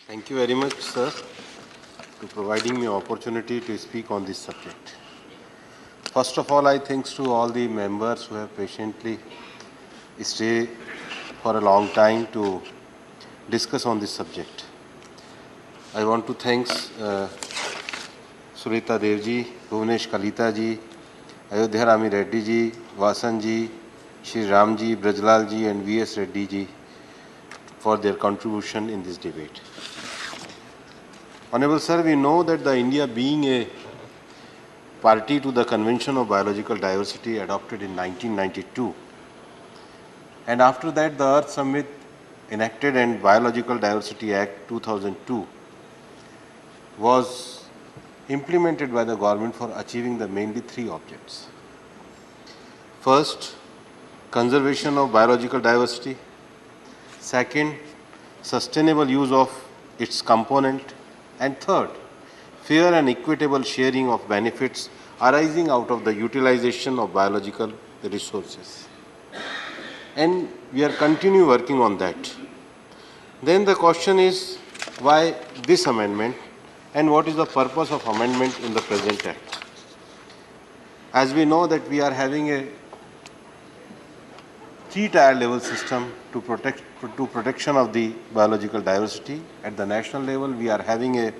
Thank you very much, sir, to providing me opportunity to speak on this subject. First of all, I thanks to all the members who have patiently stayed for a long time to discuss on this subject. I want to thank Surita Devji, Bhuvanesh Kalita ji, Ayodhya Rami Reddy ji, Vasan ji, Shri Ram ji, Brajlal ji and V.S. Reddy ji for their contribution in this debate. Honorable Sir, we know that the India being a party to the Convention of Biological Diversity adopted in 1992, and after that the Earth Summit enacted and Biological Diversity Act 2002 was implemented by the government for achieving the mainly three objects. First, conservation of biological diversity. Second, sustainable use of its component. And third, fair and equitable sharing of benefits arising out of the utilization of biological resources. And we are continue working on that. Then the question is, why this amendment and what is the purpose of amendment in the present act? As we know that we are having a three-tier level system to protection of the biological diversity. At the national level, we are having a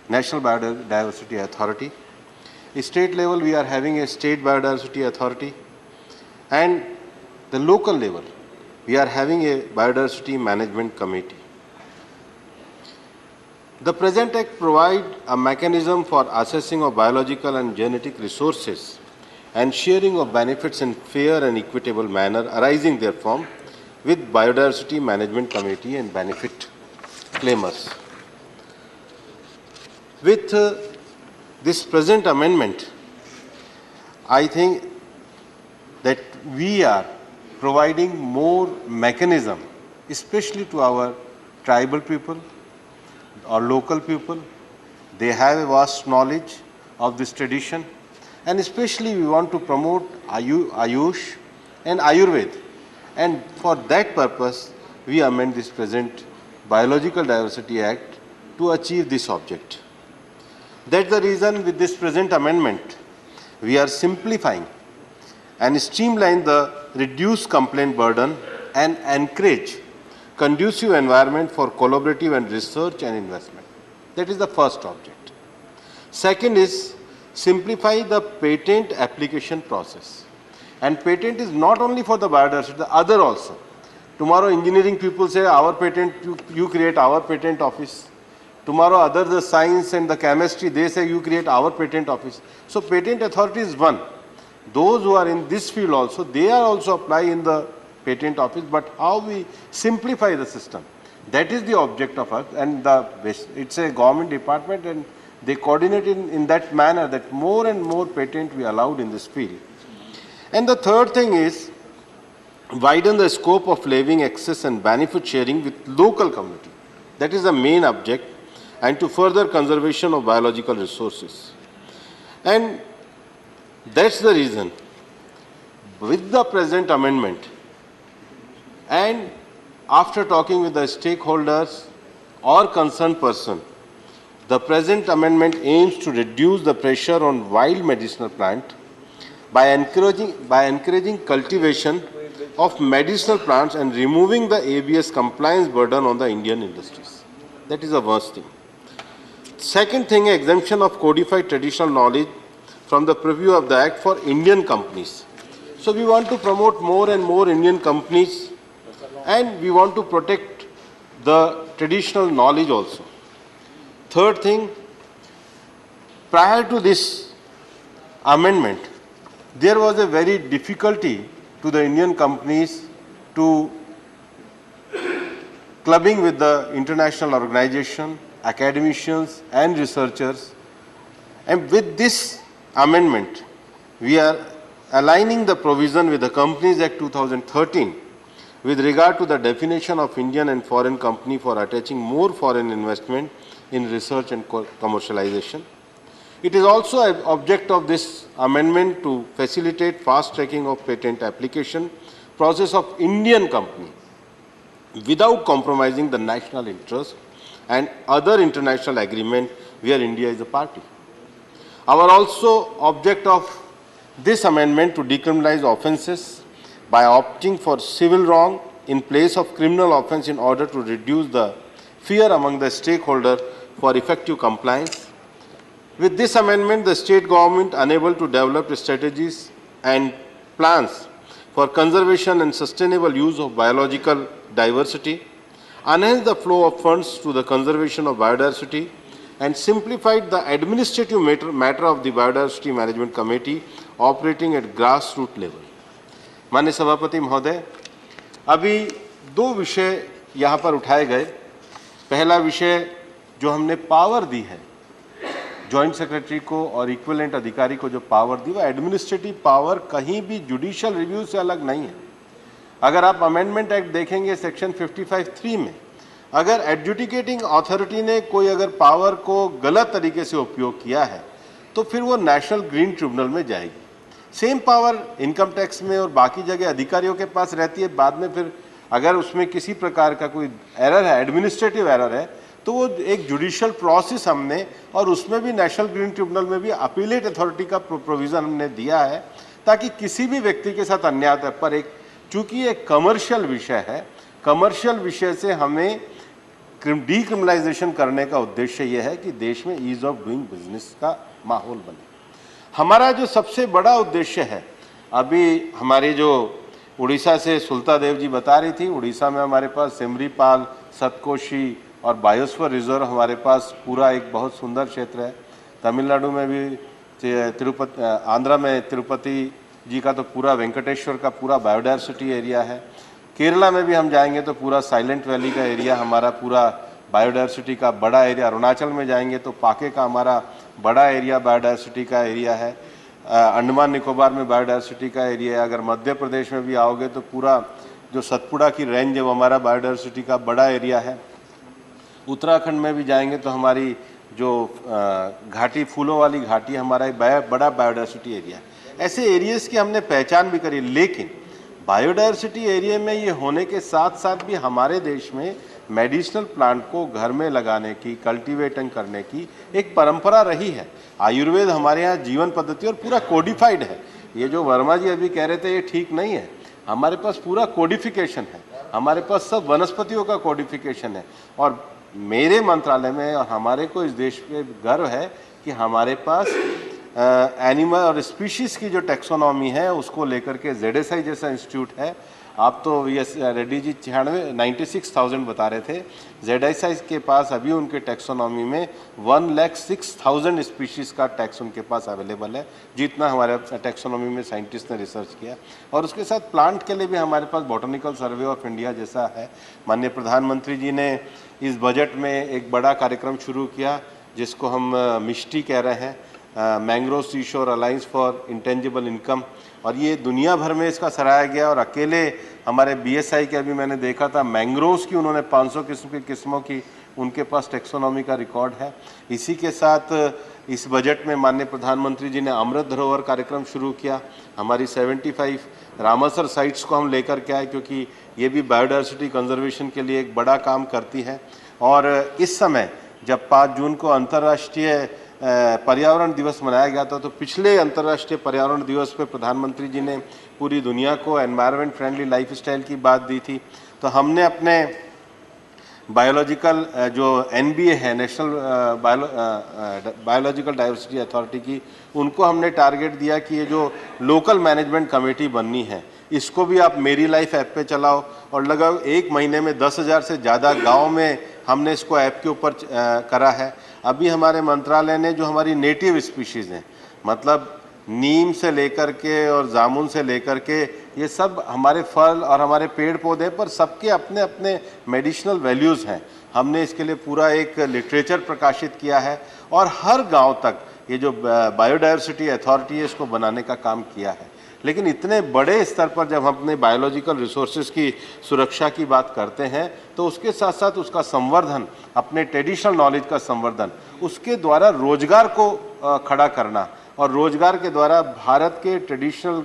National Biodiversity Authority. At state level, we are having a State Biodiversity Authority. And the local level, we are having a Biodiversity Management Committee. The present act provides a mechanism for assessing of biological and genetic resources and sharing of benefits in fair and equitable manner arising therefrom with Biodiversity Management Committee and benefit claimers. With this present amendment, I think that we are providing more mechanism, especially to our tribal people or local people. They have a vast knowledge of this tradition, and especially we want to promote Ayush and Ayurveda. And for that purpose, we amend this present Biological Diversity Act to achieve this object. That's the reason with this present amendment, we are simplifying and streamline the reduced complaint burden and encourage conducive environment for collaborative and research and investment. That is the first object. Second is simplify the patent application process. And patent is not only for the biodiversity, the other also. Tomorrow engineering people say our patent, you create our patent office. Tomorrow other the science and the chemistry, they say you create our patent office. So patent authority is one. Those who are in this field also, they are also apply in the patent office, but how we simplify the system. That is the object of us, and it's a government department and they coordinate in that manner that more and more patent we allowed in this field. And the third thing is widen the scope of levying access and benefit sharing with local community. That is the main object, and to further conservation of biological resources. And that's the reason with the present amendment and after talking with the stakeholders or concerned person, the present amendment aims to reduce the pressure on wild medicinal plant by encouraging cultivation of medicinal plants and removing the ABS compliance burden on the Indian industries. That is the worst thing. Second thing, exemption of codified traditional knowledge from the purview of the Act for Indian companies. So we want to promote more and more Indian companies, and we want to protect the traditional knowledge also. Third thing, prior to this amendment, there was a very difficulty to the Indian companies to clubbing with the international organization, academicians and researchers. And with this amendment, we are aligning the provision with the Companies Act 2013 with regard to the definition of Indian and foreign company for attaching more foreign investment in research and commercialization. It is also an object of this amendment to facilitate fast tracking of patent application process of Indian company without compromising the national interest and other international agreement where India is a party. Our also object of this amendment to decriminalize offences by opting for civil wrong in place of criminal offence in order to reduce the fear among the stakeholder for effective compliance. With this amendment, the state government unable to develop strategies and plans for conservation and sustainable use of biological diversity, enhance the flow of funds to the conservation of biodiversity, and simplified the administrative matter of the Biodiversity Management Committee operating at grassroots level. माननीय सभापति महोदय, अभी दो विषय यहाँ पर उठाए गए। पहला विषय जो हमने पावर दी है जॉइंट सेक्रेटरी को और इक्विवेलेंट अधिकारी को जो पावर दी, वो एडमिनिस्ट्रेटिव पावर कहीं भी जुडिशियल रिव्यू से अलग नहीं है। अगर आप अमेंडमेंट एक्ट देखेंगे सेक्शन 55(3) में, अगर एडजुडिकेटिंग अथॉरिटी ने कोई अगर पावर को गलत तरीके से उपयोग किया है तो फिर वो नेशनल ग्रीन ट्रिब्यूनल में जाएगी। सेम पावर इनकम टैक्स में और बाकी जगह अधिकारियों के पास रहती है। बाद में फिर अगर उसमें किसी प्रकार का कोई एरर है, एडमिनिस्ट्रेटिव एरर है, तो वो एक जुडिशियल प्रोसेस हमने, और उसमें भी नेशनल ग्रीन ट्रिब्यूनल में भी अपीलेट अथॉरिटी का प्रोविज़न हमने दिया है ताकि किसी भी व्यक्ति के साथ अन्याय पर एक, चूँकि एक कमर्शियल विषय है, कमर्शियल विषय से हमें डीक्रिमिनलाइजेशन करने का उद्देश्य यह है कि देश में ईज ऑफ डूइंग बिजनेस का माहौल बने। हमारा जो सबसे बड़ा उद्देश्य है, अभी हमारी जो उड़ीसा से सुलता देव जी बता रही थी, उड़ीसा में हमारे पास सिमरीपाल, सतकोशी और बायोस्फीयर रिजर्व हमारे पास पूरा एक बहुत सुंदर क्षेत्र है। तमिलनाडु में भी तिरुपति, आंध्रा में तिरुपति जी का तो पूरा वेंकटेश्वर का पूरा बायोडायवर्सिटी एरिया है। केरला में भी हम जाएंगे तो पूरा साइलेंट वैली का एरिया हमारा पूरा बायोडायवर्सिटी का बड़ा एरिया। अरुणाचल में जाएंगे तो पाके का हमारा बड़ा एरिया बायोडायवर्सिटी का एरिया है। अंडमान निकोबार में बायोडायवर्सिटी का एरिया है। अगर मध्य प्रदेश में भी आओगे तो पूरा जो सतपुड़ा की रेंज है वो हमारा बायोडायवर्सिटी का बड़ा एरिया है। उत्तराखंड में भी जाएंगे तो हमारी जो घाटी, फूलों वाली घाटी, हमारा एक बड़ा बायोडायवर्सिटी एरिया है। ऐसे एरियाज़ की हमने पहचान भी करी, लेकिन बायोडायवर्सिटी एरिया में ये होने के साथ साथ भी हमारे देश में मेडिसिनल प्लांट को घर में लगाने की, कल्टीवेटिंग करने की एक परंपरा रही है। आयुर्वेद हमारे यहाँ जीवन पद्धति और पूरा कोडिफाइड है। ये जो वर्मा जी अभी कह रहे थे ये ठीक नहीं है। हमारे पास पूरा कोडिफिकेशन है, हमारे पास सब वनस्पतियों का कोडिफिकेशन है। और मेरे मंत्रालय में और हमारे को इस देश पे गर्व है कि हमारे पास एनिमल और स्पीशीज़ की जो टैक्सोनॉमी है उसको लेकर के ZSI जैसा इंस्टीट्यूट है। आप तो रेड्डी जी 96,000 बता रहे थे, ZSI के पास अभी उनके टैक्सोनॉमी में 1,06,000 स्पीशीज़ का टैक्स उनके पास अवेलेबल है, जितना हमारे टैक्सोनॉमी में साइंटिस्ट ने रिसर्च किया। और उसके साथ प्लांट के लिए भी हमारे पास बॉटनिकल सर्वे ऑफ इंडिया जैसा है। माननीय प्रधानमंत्री जी ने इस बजट में एक बड़ा कार्यक्रम शुरू किया जिसको हम मिष्टी कह रहे हैं, mangrove seashore alliance for intangible income, और ये दुनिया भर में इसका सराहा गया। और अकेले हमारे BSI के अभी मैंने देखा था मैंग्रोव्स की उन्होंने 500 किस्मों की उनके पास टैक्सोनॉमी का रिकॉर्ड है। इसी के साथ इस बजट में माननीय प्रधानमंत्री जी ने अमृत धरोहर कार्यक्रम शुरू किया। हमारी 75 रामसर साइट्स को हम लेकर के आए क्योंकि ये भी बायोडायवर्सिटी कंजर्वेशन के लिए एक बड़ा काम करती है। और इस समय जब 5 जून को अंतर्राष्ट्रीय पर्यावरण दिवस मनाया गया था, तो पिछले अंतर्राष्ट्रीय पर्यावरण दिवस पे प्रधानमंत्री जी ने पूरी दुनिया को एनवायरनमेंट फ्रेंडली लाइफस्टाइल की बात दी थी। तो हमने अपने बायोलॉजिकल जो NBA है, नेशनल बायोलॉजिकल डाइवर्सिटी अथॉरिटी की, उनको हमने टारगेट दिया कि ये जो लोकल मैनेजमेंट कमेटी बननी है इसको भी आप मेरी लाइफ ऐप पे चलाओ। और लगभग 1 महीने में 10,000 से ज़्यादा गांव में हमने इसको ऐप के ऊपर करा है। अभी हमारे मंत्रालय ने जो हमारी नेटिव स्पीशीज़ हैं, मतलब नीम से लेकर के और जामुन से लेकर के, ये सब हमारे फल और हमारे पेड़ पौधे पर सबके अपने अपने मेडिसिनल वैल्यूज़ हैं। हमने इसके लिए पूरा एक लिटरेचर प्रकाशित किया है और हर गांव तक ये जो बायोडायवर्सिटी अथॉरिटी है इसको बनाने का काम किया है। लेकिन इतने बड़े स्तर पर जब हम अपने बायोलॉजिकल रिसोर्सेज की सुरक्षा की बात करते हैं तो उसके साथ साथ उसका संवर्धन, अपने ट्रेडिशनल नॉलेज का संवर्धन, उसके द्वारा रोजगार को खड़ा करना और रोजगार के द्वारा भारत के ट्रेडिशनल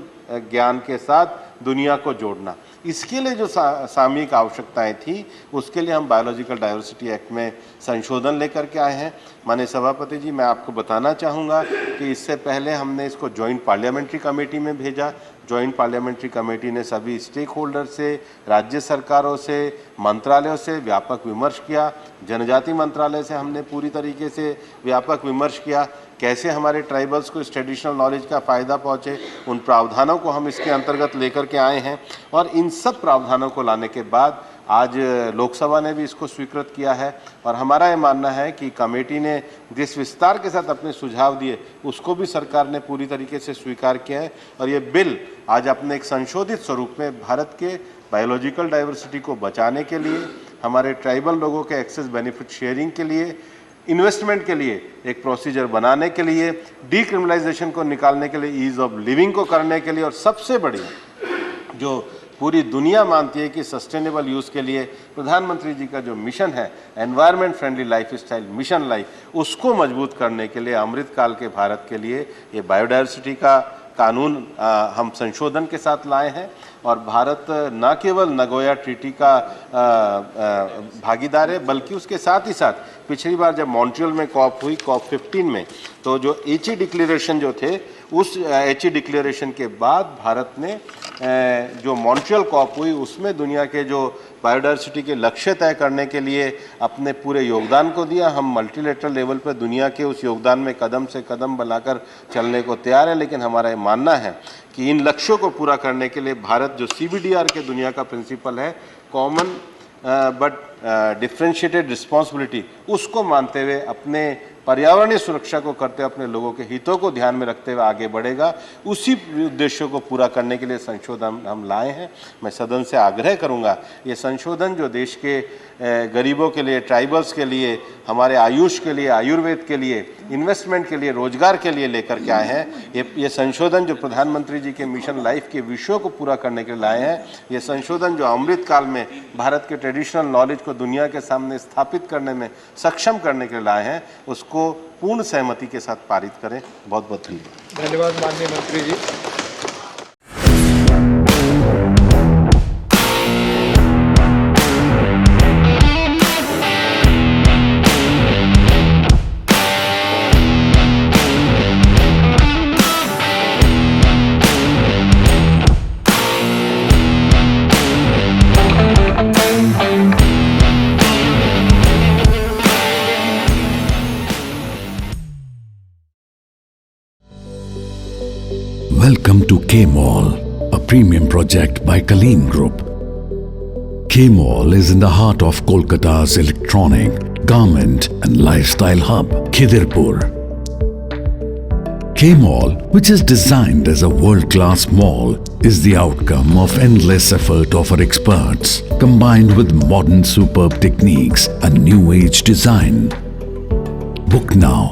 ज्ञान के साथ दुनिया को जोड़ना। इसके लिए जो सामयिक आवश्यकताएं थी, उसके लिए हम बायोलॉजिकल डाइवर्सिटी एक्ट में संशोधन लेकर के आए हैं। माननीय सभापति जी, मैं आपको बताना चाहूँगा कि इससे पहले हमने इसको जॉइंट पार्लियामेंट्री कमेटी में भेजा। जॉइंट पार्लियामेंट्री कमेटी ने सभी स्टेक होल्डर से, राज्य सरकारों से, मंत्रालयों से व्यापक विमर्श किया। जनजाति मंत्रालय से हमने पूरी तरीके से व्यापक विमर्श किया, कैसे हमारे ट्राइबल्स को इस ट्रेडिशनल नॉलेज का फ़ायदा पहुँचे। उन प्रावधानों को हम इसके अंतर्गत लेकर के आए हैं और इन सब प्रावधानों को लाने के बाद आज लोकसभा ने भी इसको स्वीकृत किया है। और हमारा ये मानना है कि कमेटी ने जिस विस्तार के साथ अपने सुझाव दिए, उसको भी सरकार ने पूरी तरीके से स्वीकार किया है और ये बिल आज अपने एक संशोधित स्वरूप में भारत के बायोलॉजिकल डाइवर्सिटी को बचाने के लिए, हमारे ट्राइबल लोगों के एक्सेस बेनिफिट शेयरिंग के लिए, इन्वेस्टमेंट के लिए एक प्रोसीजर बनाने के लिए, डीक्रिमिनलाइजेशन को निकालने के लिए, ईज ऑफ लिविंग को करने के लिए, और सबसे बड़ी जो पूरी दुनिया मानती है कि सस्टेनेबल यूज़ के लिए प्रधानमंत्री जी का जो मिशन है, environment friendly lifestyle mission life, उसको मजबूत करने के लिए अमृतकाल के भारत के लिए ये बायोडायवर्सिटी का कानून हम संशोधन के साथ लाए हैं। और भारत न केवल नगोया ट्रीटी का भागीदार है, बल्कि उसके साथ ही साथ पिछली बार जब मॉन्ट्रियल में कॉप हुई, कॉप 15 में, तो जो एचई डिक्लेरेशन जो थे, उस एचई डिक्लेरेशन के बाद भारत ने जो मॉन्ट्रियल कॉप हुई, उसमें दुनिया के जो बायोडायवर्सिटी के लक्ष्य तय करने के लिए अपने पूरे योगदान को दिया। हम मल्टीलेटरल लेवल पर दुनिया के उस योगदान में कदम से कदम बनाकर चलने को तैयार है, लेकिन हमारा ये मानना है कि इन लक्ष्यों को पूरा करने के लिए भारत जो CBDR के दुनिया का प्रिंसिपल है, कॉमन बट डिफ्रेंशिएटेड रिस्पॉन्सिबिलिटी, उसको मानते हुए अपने पर्यावरणीय सुरक्षा को करते हुए अपने लोगों के हितों को ध्यान में रखते हुए आगे बढ़ेगा। उसी उद्देश्यों को पूरा करने के लिए संशोधन हम लाए हैं। मैं सदन से आग्रह करूंगा, ये संशोधन जो देश के गरीबों के लिए, ट्राइबल्स के लिए, हमारे आयुष के लिए, आयुर्वेद के लिए, इन्वेस्टमेंट के लिए, रोजगार के लिए लेकर के आए हैं, ये संशोधन जो प्रधानमंत्री जी के मिशन लाइफ के विषयों को पूरा करने के लिए लाए हैं, ये संशोधन जो अमृत काल में भारत के ट्रेडिशनल नॉलेज को दुनिया के सामने स्थापित करने में सक्षम करने के लिए लाए हैं, उसको पूर्ण सहमति के साथ पारित करें। बहुत बहुत धन्यवाद। धन्यवाद माननीय मंत्री जी। Welcome to K-Mall, a premium project by Kaleen Group. K-Mall is in the heart of Kolkata's electronic, garment and lifestyle hub, Khidirpur. K-Mall, which is designed as a world-class mall, is the outcome of endless effort of our experts, combined with modern superb techniques and new age design. Book now